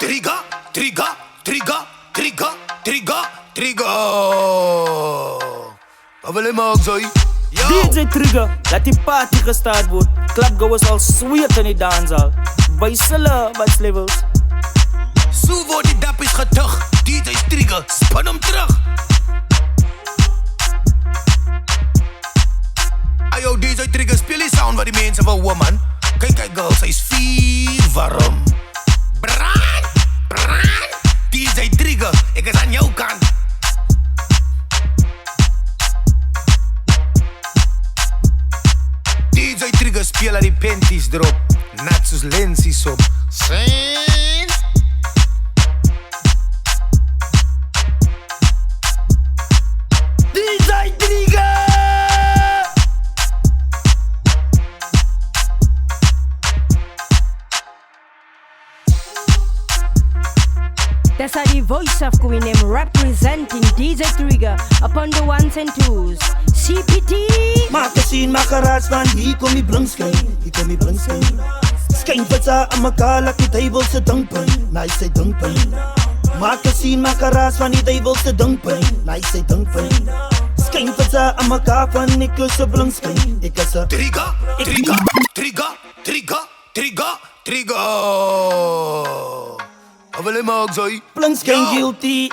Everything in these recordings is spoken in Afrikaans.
Trigger, trigger, trigger, trigger, trigger, trigger. Wat wil je maken, zo? DJ Trigger, laat die party gestart worden. Clubgoers al sweet in die danszaal. Wijselen wat levels. Zo wordt die dap is getug. DJ Trigger, span hem terug. Ayo, DJ Trigger, speel die sound wat die mensen van woman. Kijk, girls, hij is vier warm. Brand, brand. DJ Trigger, ik is aan jouw kant. DJ Trigger speel die panties erop. Net zoals lensies op. Zijn. DJ Trigger. That's how the voice of Queen M representing DJ Trigger upon the ones and twos. CPT. Maak een scene, maak een raas van hier kom die blinkskijn, hier kom die blinkskijn. Skijn pizza aan mekaar, laat die duivelse dunkpijn, nice sy dunkpijn. Maak een scene, maak een raas van die duivelse dunkpijn, nice sy dunkpijn. Skijn pizza aan mekaar van ik is een blinkskijn, ik is een Trigger, trigger, trigger, trigger, trigger, trigger. Wat wil je maken, zo? blinkskijn guilty.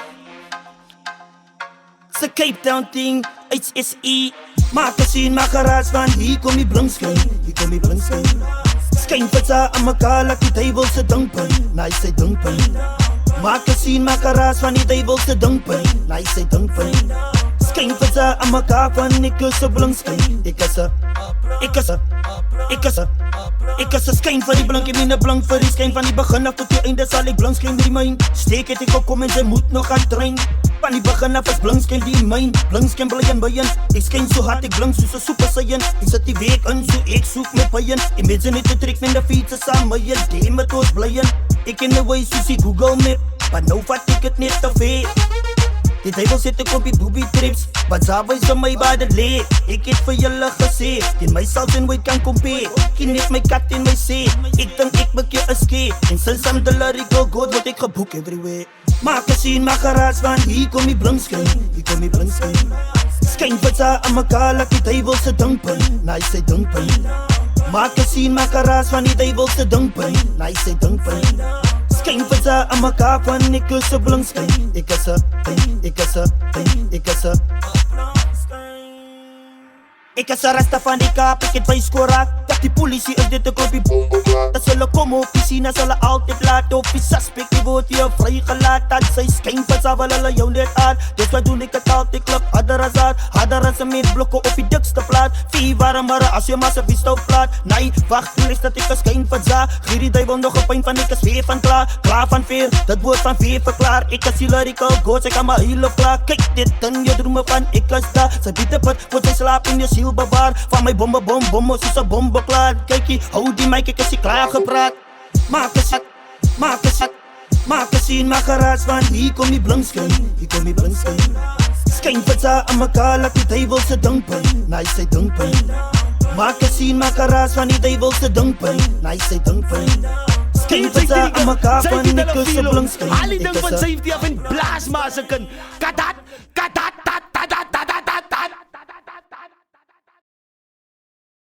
Ze Cape Town ting, HSE. Maak een scene, maak een raas van hier kom die blinkskijn, hier kom die blinkskijn. Skijn pizza aan mekaar, laat die duivelse dunkpijn, nice sy dunkpijn. Maak een scene, maak een raas van die duivelse dunkpijn, nice sy dunkpijn. Skijn pizza aan mekaar van ik is een blinkskijn, ik is een Ik is een skyn van die blank, ik ben blank voor die skyn. Van die begin af tot die einde zal ik blank skyn met die myn. Steek het, ik opkom en sy moet nog gaan train. Van die begin af is blank skyn die myn. Blank skyn bly en byen. Ik skyn so hard, ik blank soos een super saiyan. Ik zet die week in, so ik soek met pijn. Imagine net de trick van de fietsen samen, je die met ons blyen. Ik ken de way soos die Google Map, maar nou vat ik het net te veel. Die duivel zit ek op die booby trips, wat Zaba is van my by the leg. Ek het vir julle gesê, die my salt en weight kan compare. Ken net my kat en my sê, ek dink ek maak jou escape. En since I'm the lyrical god, word ek geboek everywhere. Maak een scene, maak een raas van hier kom die blinkskyn, hier kom die blinkskyn. Skyn pizza aan mekaar, laat die duivelse dunkpijn, nice sy dunkpijn. Maak een scene, maak een raas van die duivelse dunkpijn, nice sy dunkpijn. Skyn pizza aan mekaar van ek is een blinkskyn, ek is een Ik is een rasta van die kaap, ik het wijs koraak. Dat die politie is dit een kopie. Dat zullen komen op die scene, dat zullen altijd laten. Op die suspect, die wordt hier vrijgelaten. Dat zij skyn pizza, wel hulle jou net aan. Dus wat doen ik het altijd, klap harder as hard. Harder as een meetblokken op die dikste plaat. Vier warmere als je maar ze wist op plaat. Nee, wacht, nu is dat ik een skyn pizza. Gier die duivel nog een pijn van ik is weer van klaar. Klaar van veer, dat woord van veer verklaar. Ik is die lyrical gods, ik kan maar heel op klaar. Kijk dit in je dromen van ik is daar. Ze biedt de put, wordt zij slaap in je ziel bewaar. Van my bommen, soos een bombe klaar. Kijkie, hou die mic, ek is die klaar gepraat. Maak een zak, maak een zak. Maak een scene, maak een raas van hier kom die blinkskyn, hier kom die blinkskyn. Skyn pizza aan mekaar, laat die duivelse dunkpijn, nice sy dunkpijn. Maak een scene, maak een raas van die duivelse dunkpijn, nice sy dunkpijn. Skyn pizza aan mekaar van ek is een blinkskyn. Ali ding van safety af en blaas maar as 'n kind. Kat